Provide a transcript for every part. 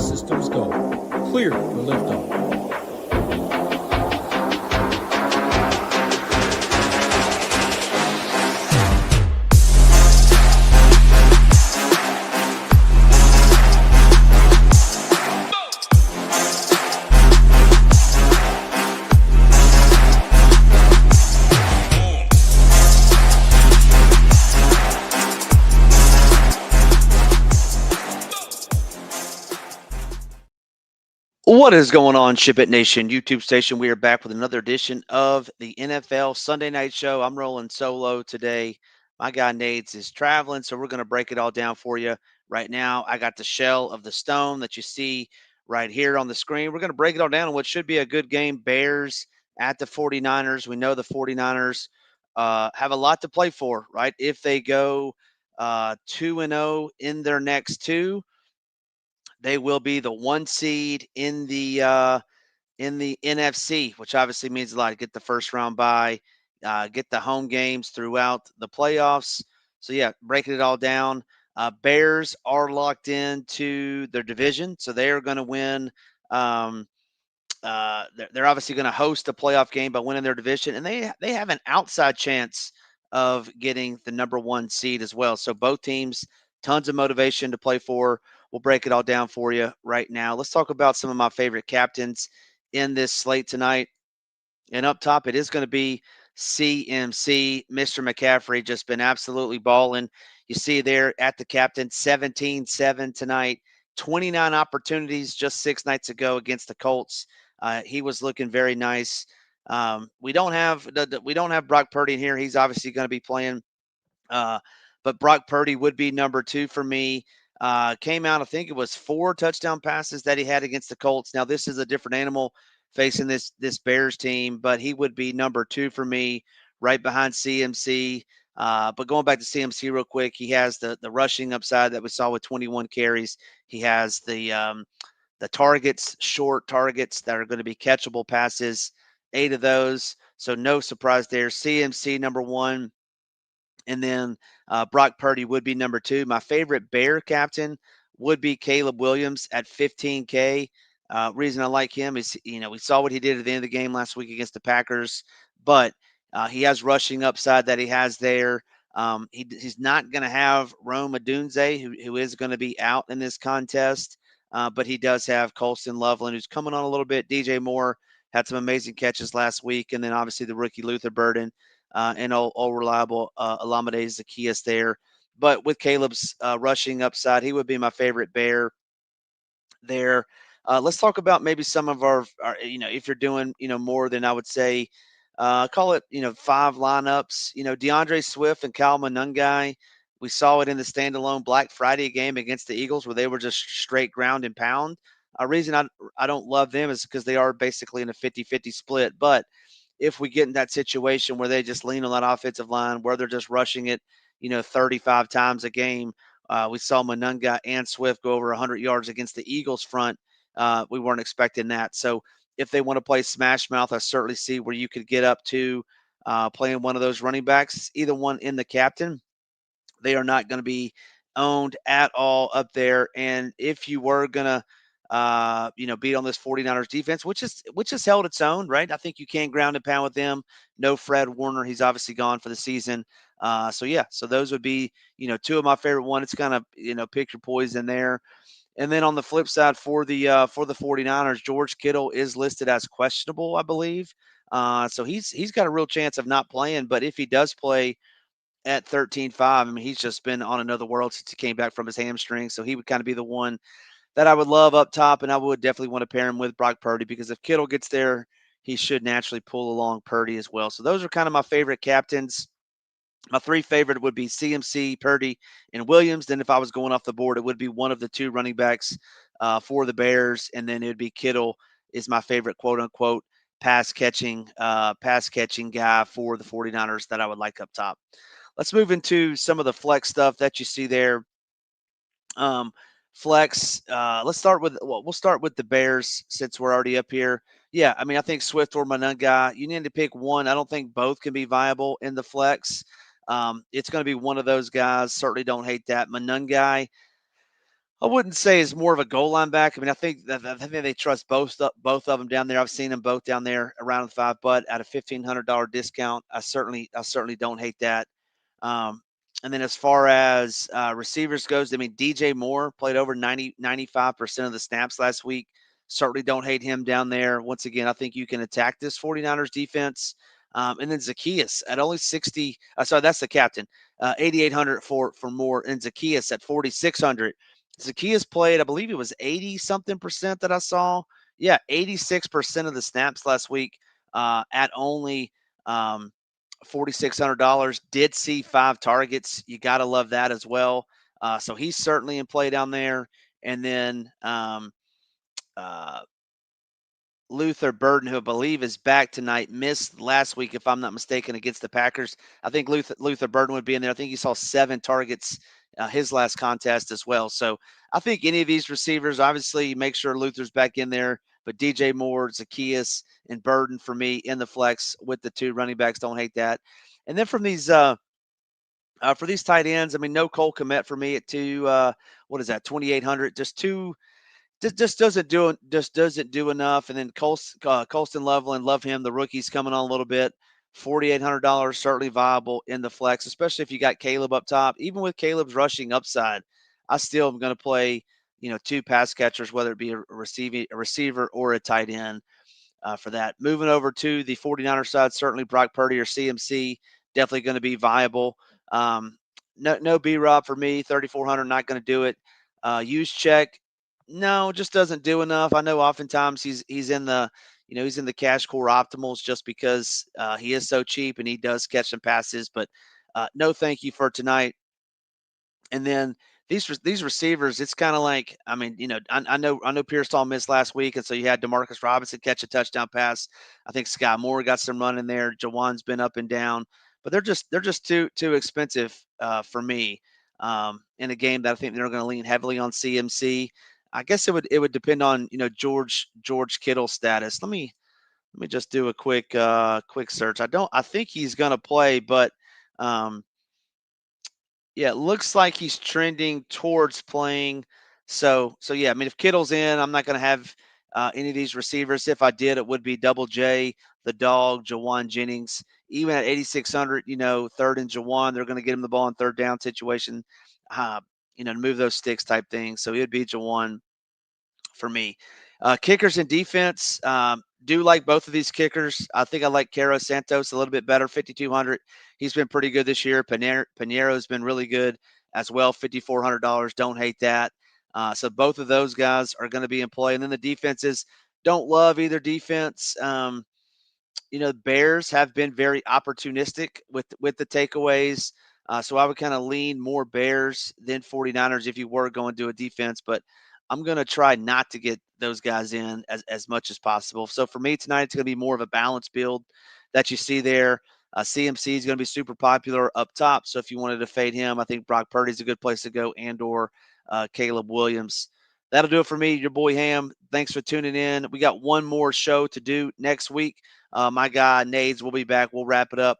systems go. Clear for liftoff. What is going on, Ship It Nation YouTube station? We are back with another edition of the NFL Sunday Night Show. I'm rolling solo today. My guy Nades is traveling, so we're going to break it all down for you right now. I got the shell of the stone that you see right here on the screen. We're going to break it all down on what should be a good game. Bears at the 49ers. We know the 49ers have a lot to play for, right? If they go 2-0 in their next two, they will be the 1 seed in the NFC, which obviously means a lot. Get the first round bye, get the home games throughout the playoffs. So yeah, breaking it all down. Bears are locked into their division, so they are going to win. Um, they're obviously going to host a playoff game by winning their division, and they have an outside chance of getting the number 1 seed as well. So both teams, tons of motivation to play for. We'll break it all down for you right now. Let's talk about some of my favorite captains in this slate tonight. And up top, it is going to be CMC. Mr. McCaffrey just been absolutely balling. You see there at the captain, 17-7 tonight, 29 opportunities just 6 nights ago against the Colts. He was looking very nice. We don't have Brock Purdy in here. He's obviously going to be playing, but Brock Purdy would be number 2 for me. Came out, I think it was 4 touchdown passes that he had against the Colts. Now this is a different animal facing this Bears team, but he would be number 2 for me, right behind CMC. But going back to CMC real quick, he has the rushing upside that we saw with 21 carries. He has the targets, short targets that are going to be catchable passes, 8 of those. So no surprise there. CMC number 1. And then Brock Purdy would be number 2. My favorite Bear captain would be Caleb Williams at 15K. Reason I like him is, we saw what he did at the end of the game last week against the Packers, but he has rushing upside that he has there. He's not going to have Rome Odunze, who is going to be out in this contest, but he does have Colston Loveland, who's coming on a little bit. DJ Moore had some amazing catches last week, and then obviously the rookie Luther Burden. And all reliable Alameda Zacchaeus there. But with Caleb's rushing upside, he would be my favorite Bear there. Let's talk about maybe some of our if you're doing, more than, I would say, call it, 5 lineups. DeAndre Swift and Kyle Monungai. We saw it in the standalone Black Friday game against the Eagles where they were just straight ground and pound. A reason I don't love them is because they are basically in a 50-50 split. But if we get in that situation where they just lean on that offensive line, where they're just rushing it, 35 times a game, we saw Monunga and Swift go over 100 yards against the Eagles front. We weren't expecting that. So if they want to play smash mouth, I certainly see where you could get up to playing one of those running backs, either one in the captain. They are not going to be owned at all up there. And if you were going to, beat on this 49ers defense, which has held its own, right? I think you can ground and pound with them. No Fred Warner. He's obviously gone for the season. So those would be, 2 of my favorite ones. It's kind of, pick your poison there. And then on the flip side for the 49ers, George Kittle is listed as questionable, I believe. So he's got a real chance of not playing, but if he does play at 13-5, I mean, he's just been on another world since he came back from his hamstring. So he would kind of be the one that I would love up top, and I would definitely want to pair him with Brock Purdy because if Kittle gets there, he should naturally pull along Purdy as well. So those are kind of my favorite captains. My 3 favorite would be CMC, Purdy, and Williams. Then if I was going off the board, it would be one of the 2 running backs for the Bears, and then it would be Kittle is my favorite quote-unquote pass catching guy for the 49ers that I would like up top. Let's move into some of the flex stuff that you see there. Flex. We'll start with the Bears since we're already up here. Yeah, I mean, I think Swift or Monunga, you need to pick one. I don't think both can be viable in the flex. It's going to be one of those guys. Certainly don't hate that. Monunga, I wouldn't say is more of a goal line back. I mean, I think they trust both of them down there. I've seen them both down there around the 5, but at a $1,500 discount, I certainly don't hate that. And then as far as receivers goes, I mean, DJ Moore played over 95% of the snaps last week. Certainly don't hate him down there. Once again, I think you can attack this 49ers defense. And then Zacchaeus at only 60. Sorry, that's the captain. 8,800 for Moore, and Zacchaeus at 4,600. Zacchaeus played, I believe it was 80 something percent that I saw. Yeah, 86% of the snaps last week at only $4,600. Did see 5 targets. You got to love that as well. So he's certainly in play down there. And then uh, Luther Burden, who I believe is back tonight, missed last week, if I'm not mistaken, against the Packers. I think Luther Burden would be in there. I think he saw 7 targets his last contest as well. So I think any of these receivers, obviously, make sure Luther's back in there. But DJ Moore, Zacchaeus, and Burden for me in the flex with the 2 running backs. Don't hate that. And then from these for these tight ends, I mean, no Cole Kmet for me at 2,800. Just doesn't do enough. And then Colston Loveland, love him. The rookie's coming on a little bit. $4,800 certainly viable in the flex, especially if you got Caleb up top. Even with Caleb's rushing upside, I still am going to play 2 pass catchers, whether it be a receiver or a tight end. For that. Moving over to the 49er side, certainly Brock Purdy or CMC, definitely going to be viable. No B-Rob for me, 3,400, not going to do it. Use check, no, just doesn't do enough. I know oftentimes he's in the he's in the cash core optimals just because he is so cheap and he does catch some passes, but no thank you for tonight. And then these receivers, it's kind of like, I mean, I know Pearsall missed last week, and so you had Demarcus Robinson catch a touchdown pass. I think Scott Moore got some run in there. Jawan's been up and down, but they're just too expensive for me in a game that I think they're going to lean heavily on CMC. I guess it would depend on George Kittle's status. Let me just do a quick search. I think he's going to play, but yeah, it looks like he's trending towards playing. So yeah, I mean, if Kittle's in, I'm not going to have any of these receivers. If I did, it would be Double J, the dog, Jawan Jennings. Even at 8,600, third and Jawan, they're going to get him the ball in third down situation, to move those sticks type thing. So it would be Jawan for me. Kickers and defense, do like both of these kickers. I think I like Caro Santos a little bit better, 5,200. He's been pretty good this year. Pinero's been really good as well, $5,400. Don't hate that. So both of those guys are going to be in play. And then the defenses, don't love either defense. The Bears have been very opportunistic with the takeaways. So I would kind of lean more Bears than 49ers if you were going to a defense, but I'm going to try not to get those guys in as much as possible. So for me tonight, it's going to be more of a balanced build that you see there. CMC is going to be super popular up top. So if you wanted to fade him, I think Brock Purdy is a good place to go, and or Caleb Williams. That'll do it for me, your boy Ham. Thanks for tuning in. We got one more show to do next week. My guy Nades will be back. We'll wrap it up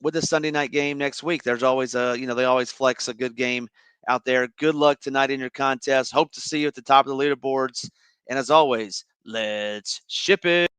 with the Sunday night game next week. There's always they always flex a good game out there. Good luck tonight in your contest. Hope to see you at the top of the leaderboards. And as always, let's ship it.